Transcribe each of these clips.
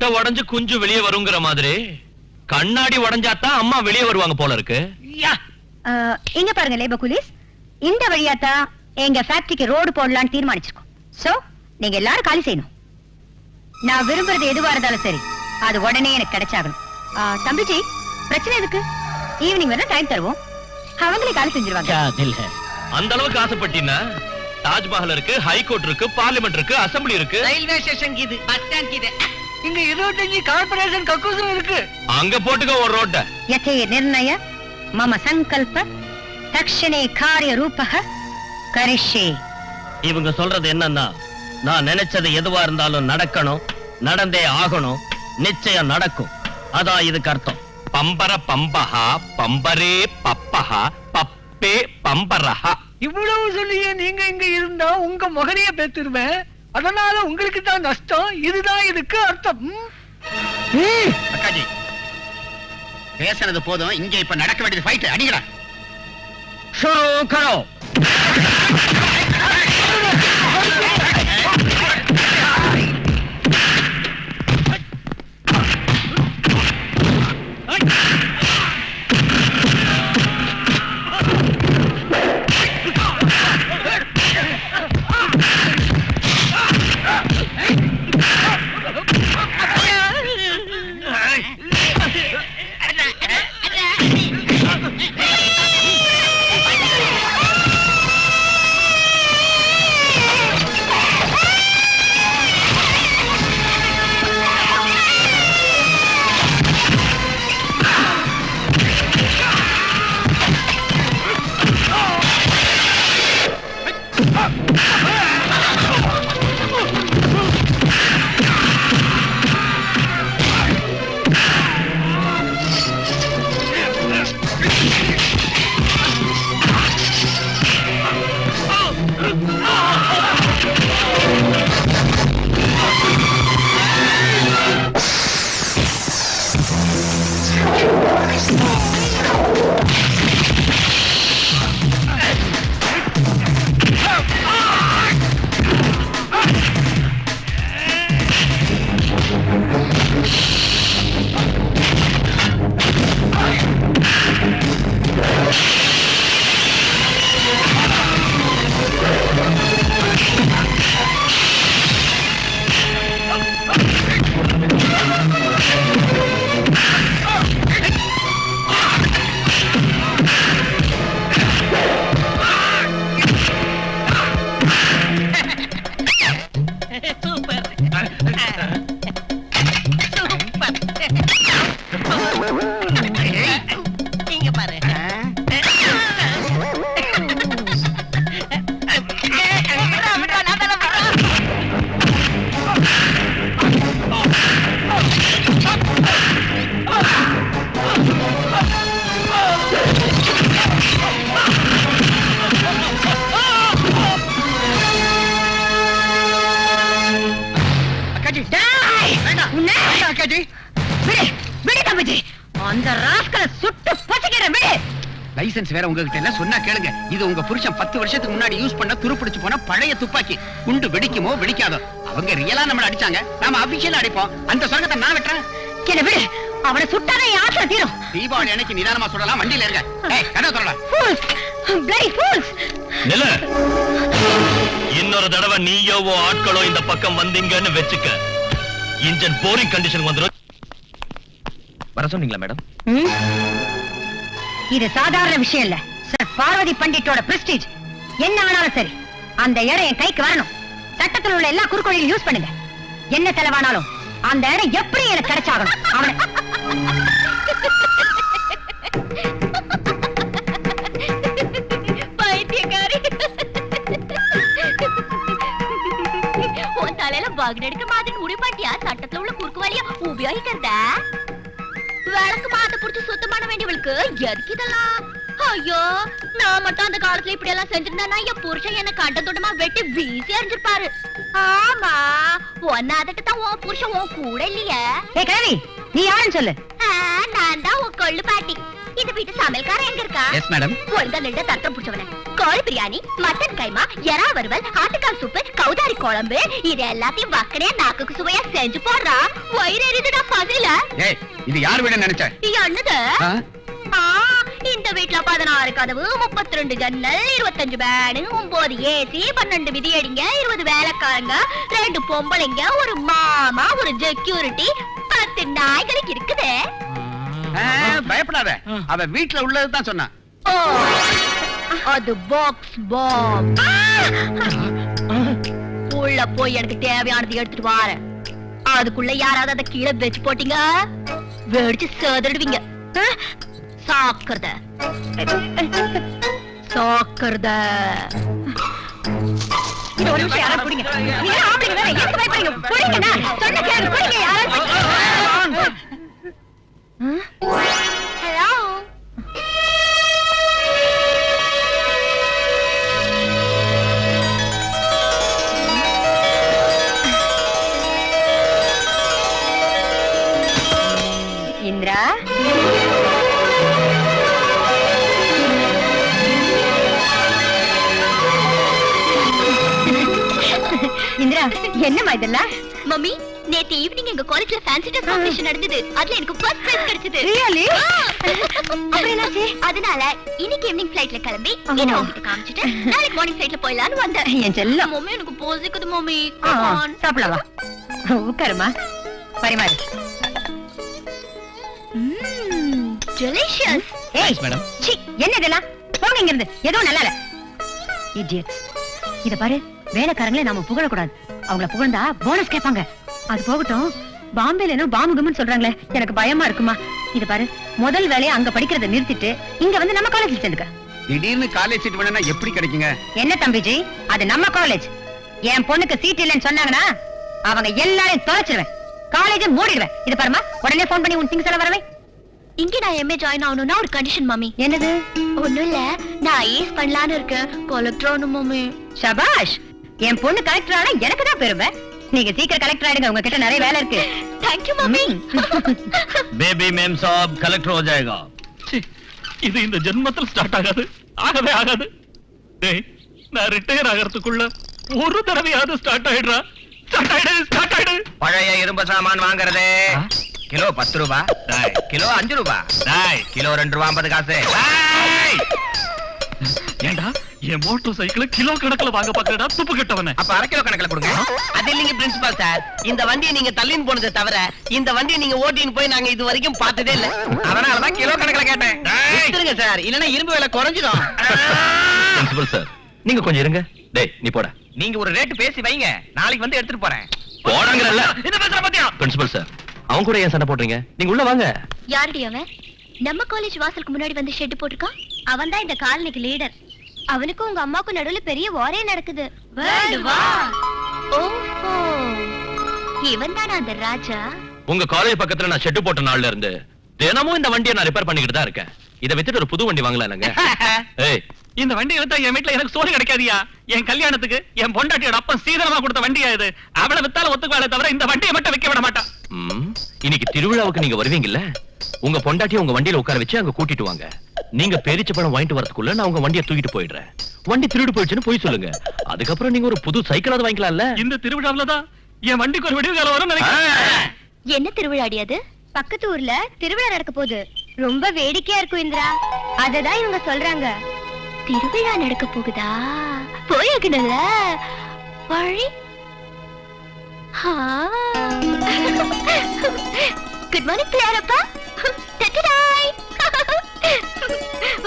முட்டை உடைஞ்சு குஞ்சு வெளியே வருங்கிற மாதிரி கண்ணாடி உடைஞ்சாதான் அம்மா வெளியே வருவாங்க போல இருக்கு. இங்க பாருங்க லேபர் கூலிஸ், இந்த வழியாத்தான் எங்க ஃபேக்டரிக்கு ரோடு போடலான்னு தீர்மானிச்சிருக்கோம். சோ நீங்க எல்லாரும் காலி செய்யணும். நான் விரும்புறது எதுவா இருந்தாலும் சரி, அது உடனே எனக்கு கிடைச்சாகணும். தம்பிஜி, பிரச்சனை எதுக்கு? ஈவினிங் வரை டைம் தருவோம், அவங்களே காலி செஞ்சிருவாங்க. அந்த அளவுக்கு ஆசைப்பட்டீங்கன்னா தாஜ்மஹல் இருக்கு, ஹைகோர்ட் இருக்கு, பார்லிமெண்ட் இருக்கு, அசெம்பிளி இருக்கு, ரயில்வே ஸ்டேஷன் இது, பஸ் ஸ்டாண்ட் இது, இங்க 25 கார்ப்பரேஷன் கக்கூசும் இருக்கு. அங்க போட்டுக்க ஒரு ரோட்ட. யதே நிர்ணய மம சங்கல்ப தக்ஷணே காரிய ரூபக கரிஷ்யே. இவங்க சொல்றது என்னன்னா, நான் நினைச்சது எதுவா இருந்தாலும் நடக்கணும், நடந்தே ஆகணும், நிச்சயம் நடக்கும். அதான் இதுக்கு அர்த்தம். பம்பர பம்பஹா பம்பரே பப்பஹா பப்பே பம்பரஹா. இவ்வளவு சொல்லியே நீங்க இங்க இருந்தா உங்க மகனையே பேத்துருவேன். அதனால உங்களுக்கு தான் நஷ்டம். இதுதான் இதுக்கு அர்த்தம். அக்காஜி, பேசுனது போதும். இங்க இப்ப நடக்க வேண்டியது ஃபைட். அடிங்கடா. शुरू करो. லைசன்ஸ் வேற உங்ககிட்ட இல்ல, சொன்னா கேளுங்க. இது உங்க புருஷன் 10 வருஷத்துக்கு முன்னாடி யூஸ் பண்ண துருப்பிடிச்சு போன பழைய துப்பாக்கி. குண்டு வெடிக்குமோ வெடிக்காதோ. அவங்க ரியலா நம்மள அடிச்சாங்க, நாம அபிஷியலா அடிப்போம். அந்த சொர்க்கத்தை நான் வெட்டுறேன். என்ன விடு, அவனை சுட்டாதான் யாத்திரை தீரும். தீபாவளி அன்னைக்கு நிதானமா சொல்லலாம். வண்டியில இருங்க. ஏய், கதவை திறடா. Fools! Bloody fools! நில்லு. இன்னொரு தடவை நீயோ ஆட்களோ இந்த பக்கம் வந்தீங்கன்னு வெச்சுக்க, இன்ஜின் போரிங் கண்டிஷன் வந்துரும். வர சொன்னீங்களா மேடம்? இது சாதாரண விஷயம் இல்ல சார். பார்வதி பண்டிட்டோட பிரஸ்டீஜ் என்ன ஆனாலும் சரி, அந்த இடம் என் கைக்கு வரணும். சட்டத்தில் உள்ள எல்லா குறுக்கோளையும் யூஸ் பண்ணுங்க. என்ன செலவானாலும் அந்த இடம் எப்படி எனக்கு கிடைச்சாகணும். அவனை பைத்தியக்காரி, உன் தலையில பகனெடுக்க மாதிரி முடிப்பாட்டியா சட்டத்துல உள்ள குறுக்கு வழியா உபயோகிக்கிறத? விளக்கு மாத்த புடிச்சு சுத்தம் பண்ண வேண்டியவளுக்கு எதுக்கு இதெல்லாம்? ஐயோ, நான் மட்டும் அந்த காலத்துல இப்படி எல்லாம் செஞ்சிருந்தா என் புருஷன் என்ன கண்ட தொட்டமா வெட்டி வீசி எறிஞ்சிருப்பாரு. ஆமா, ஒன்னாதட்டு தான் உன் புருஷன் உன் கூட இல்லையே. நீ யாருன்னு சொல்லு. நான் தான் உன் கொள்ளு பாட்டி. இந்த வீட்டு சமையல்காரன் எங்க இருக்கா? Yes madam. ஒழுங்கா நின்று தட்டம் புடிச்சவன. கோழி பிரியாணி, மட்டன் கைமா, எறா வறுவல், ஆட்டுக்கால் சூப்பு, கௌதாரி குழம்பு இது எல்லாத்தையும் வக்கனையா நாக்குக்கு சுவையா செஞ்சு போடுறா. வயிறு எரியுதுடா பசில. ஏய், இது யார் வீடு நினைச்ச? என்னது? இந்த வீட்ல 16 கதவு, 32 ஜன்னல், 25 பேனு, 9 ஏசி, 12 விதியடிங்க, 20 வேலைக்காரங்க, 2 பொம்பளைங்க, ஒரு மாமா, ஒரு செக்யூரிட்டி, 10 நாய்களுக்கு இருக்குது. பயப்படாத, அவ வீட்டுல உள்ளதுதான் சொன்னா. ஓ, அது பாக்ஸ் பாக்ஸ். உள்ள போய் எனக்கு தேவையானது எடுத்துட்டு வாரேன். அதுக்குள்ள யாராவது அதை கீழே வச்சு போட்டீங்க, வெடிச்சு சேதறிடுவீங்க. சாக்கிறத சாக்கிறத. ஒரு நிமிஷம் யாராவது புடிங்க. நீங்க ஆம்பளைங்க வேற எதுக்கு பயப்படுறீங்க? புடிங்கண்ணா. சொன்ன கேளு, புடிங்க யாராவது. ஹலோ. இந்திரா, இந்திரா, என்னம்மா இதெல்லாம்? மம்மி, நேத்து ஈவினிங் எங்க காலேஜ்ல ஃபேன்சி ட்ரெஸ் காம்படிஷன் நடந்தது. அதுல எனக்கு ஃபர்ஸ்ட் பிரைஸ் கிடைச்சது. ரியலி? அப்புறம் என்னாச்சு? அதனால இன்னைக்கு ஈவினிங் ஃளைட்ல கிளம்பி இத உங்ககிட்ட காமிச்சிட்டு நாளைக்கு மார்னிங் ஃளைட்ல போயிடலாம்னு வந்தேன். என் செல்லம். மம்மி எனக்கு போசிக்குது மம்மி. சாப்பிடவா? உட்காருமா, பரிமாறு. டெலிஷியஸ். ஏய் மேடம், சி, என்ன இதெல்லாம்? போங்க இங்க இருந்து. எதுவும் நல்லா இல்ல. இடியட்ஸ். இத பாரு, வேலைக்காரங்களே நாம புகழக்கூடாது. அவங்கள புகழ்ந்தா போனஸ் கேட்பாங்க. அது போகட்டும், பாம்பேல என்ன பாம்புகம்னு சொல்றாங்களே, எனக்கு பயமா இருக்குமா. இத பாரு, முதல் வேலையை அங்க படிக்கிறத நிறுத்திட்டு இங்க வந்து நம்ம காலேஜ்ல சேர்ந்துக்க. திடீர்னு காலேஜ் சீட் வேணும்னா எப்படி கிடைக்குங்க? என்ன தம்பிஜி, அது நம்ம காலேஜ். என் பொண்ணுக்கு சீட் இல்லைன்னு சொன்னாங்கன்னா அவங்க எல்லாரையும் தொலைச்சிருவேன். காலேஜை மூடிடுவேன். இது பாருமா, உடனே போன் பண்ணி உன் திங்ஸ் எல்லாம் வரவே. இங்க நான் எம்ஏ ஜாயின் ஆகணும்னா ஒரு கண்டிஷன் மம்மி. என்னது? ஒண்ணும் இல்ல, நான் ஐஏஎஸ் பண்ணலான்னு இருக்கேன். கலெக்டர் ஆகணும் மம்மி. ஷபாஷ், என் பொண்ணு கலெக்டர் ஆனா எனக்கு தான் பெருமை. நீங்க சீக்கிரம் கலெக்டர் ஆயிடுங்க, உங்ககிட்ட நிறைய வேலை இருக்கு. Thank you mummy. Baby ma'am சாப் கலெக்டர் हो जाएगा. இது இந்த ஜென்மத்தில் ஸ்டார்ட் ஆகாது, ஆகவே ஆகாது. டேய், நான் ரிட்டையர் ஆகிறதுக்குள்ள ஒரு தடவையாவது ஸ்டார்ட் ஆயிடுறா. ஸ்டார்ட் ஆயிடு. பழைய இரும்பு சாமான் வாங்குறது கிலோ 10 ரூபாய், கிலோ 5 ரூபாய், கிலோ 2 ரூபாய் 50 காசு. ஏண்டா, என் மோட்டார் சைக்கிள் கிலோ கணக்குல வாங்க பாக்குறடா, துப்பு கட்டவனே. அப்ப அரை கிலோ கணக்குல கொடுங்க. அது இல்லைங்க பிரின்சிபால் சார், இந்த வண்டியை நீங்க தள்ளின்னு போனதை தவிர இந்த வண்டியை நீங்க ஓட்டின்னு போய் நாங்க இது வரைக்கும் பார்த்ததே இல்ல. அதனாலதான் கிலோ கணக்குல கேட்டேன். வித்துருங்க சார், இல்லன்னா இரும்பு விலை குறைஞ்சிடும். பிரின்சிபல் சார், நீங்க கொஞ்சம் இருங்க. டேய், நீ போடா. நீங்க ஒரு ரேட் பேசி வைங்க, நாளைக்கு வந்து எடுத்துட்டு போறேன். போடாங்கறல்ல. என்ன பேசுற பாத்தியா? பிரின்சிபல் சார், அவங்க கூட ஏன் சண்டை போடுறீங்க? நீங்க உள்ள வாங்க. யாருடி அவன்? நம்ம காலேஜ் வாசலுக்கு முன்னாடி வந்து ஷெட் போட்டுருக்கான். அவன் தான் இந்த காலனிக்கு லீடர். அவனுக்கும் உங்க அம்மாவுக்கும் நடுவுல பெரிய வாரே நடக்குது. World war. ஓஹோ, இவன் தான அந்த ராஜா? உங்க காலேஜ் பக்கத்துல நான் ஷெட் போட்ட நாள்ல இருந்து தினமும் இந்த வண்டியை நான் ரிப்பேர் பண்ணிக்கிட்டு தான் இருக்கேன். இதை வித்துட்டு ஒரு புது வண்டி வாங்கலாம் இல்லங்க? ஏய், இந்த வண்டியை வித்தா என் வீட்டுல எனக்கு சோறு கிடைக்காதியா. என் கல்யாணத்துக்கு என் பொண்டாட்டியோட அப்பன் சீதனமா கொடுத்த வண்டியா இது. அவளை வித்தால ஒத்துக்குவாளே தவிர இந்த வண்டியை மட்டும் விக்க விட மாட்டான். இன்னைக்கு திருவிழாவுக்கு நீங்க வருவீங்கல்ல, உங்க பொண்டாட்டியை உங்க வண்டியில உட்கார வச்சு அங்க கூட்டிட்டு வாங்க. நீங்க பேரிச்ச பழம் வாங்கிட்டு வரதுக்குள்ள நான் உங்க வண்டியை தூக்கிட்டு போயிடுறேன். வண்டி திருடு போயிடுச்சுன்னு போய் சொல்லுங்க. அதுக்கப்புறம் நீங்க ஒரு புது சைக்கிளாவது வாங்கிக்கலாம்ல. இந்த திருவிழாவிலதான் என் வண்டிக்கு ஒரு விடிவு காலம் வரும் நினைக்கிறேன். என்ன திருவிழாடி அது? பக்கத்து ஊர்ல திருவிழா நடக்க போகுது. ரொம்ப வேடிக்கையா இருக்கும் இந்திரா. அததான் இவங்க சொல்றாங்க. திருவிழா நடக்க போகுதா? போயிருக்கணும்ல வழி. குட் மார்னிங் பிள்ளையாரப்பா. டட்டடாய்.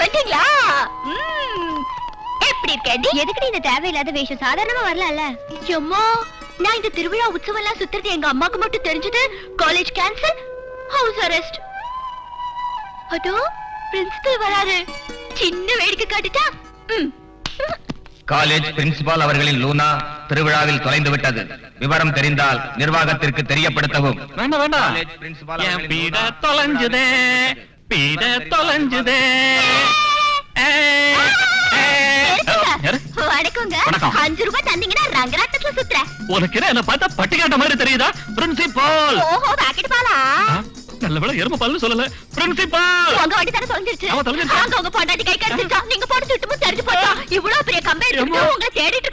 வந்துங்களா? எப்படி இருக்கேடி? எதுக்கு இந்த தேவையில்லாத வேஷம்? சாதாரணமா வரலாம்ல. அம்மா, நான் இந்த திருவிழா உற்சவம் எல்லாம் சுத்துறது எங்க அம்மாக்கு மட்டும் தெரிஞ்சது காலேஜ் கேன்சல், ஹவுஸ் அரெஸ்ட். அதோ பிரின்சிபல் வராரு. சின்ன வேடிக்கை காட்டுட்டா. காலேஜ் பிரின்சிபால் அவர்களின் லூனா திருவிழாவில் தொலைந்து விட்டது. விவரம் தெரிந்தால் நிர்வாகத்திற்கு தெரியப்படுத்தவும். வேண்டாம் வேண்டாம், காலேஜ் பிரின்சிபால் என் அவர்களின் பீட லூனா தொலைஞ்சுதே, பீட தொலைஞ்சுதே. வணக்கங்க. வணக்கம். 5 ரூபாய் தந்தீங்கன்னா ரங்கராட்டத்துல சுத்துறேன். உனக்கு என்ன பார்த்தா பட்டிக்காட்ட மாதிரி தெரியுதா? பிரின்சிபால். ஓஹோ, பாக்கெட் பாலா? நல்ல வேளை எருமை பால்னு சொல்லல பிரின்சிபால் உங்க வண்டி தானே தொலைஞ்சிருச்சு ஆமா, தொலைஞ்சிருச்சு. அங்க உங்க பொண்டாட்டி கை கடிச்சிருச்சா நீங்க போட்டு திட்டமும் தெரிஞ்சு போட்டா இவ்வளவு பெரிய கம்பெனி உங்களை தேடிட்டு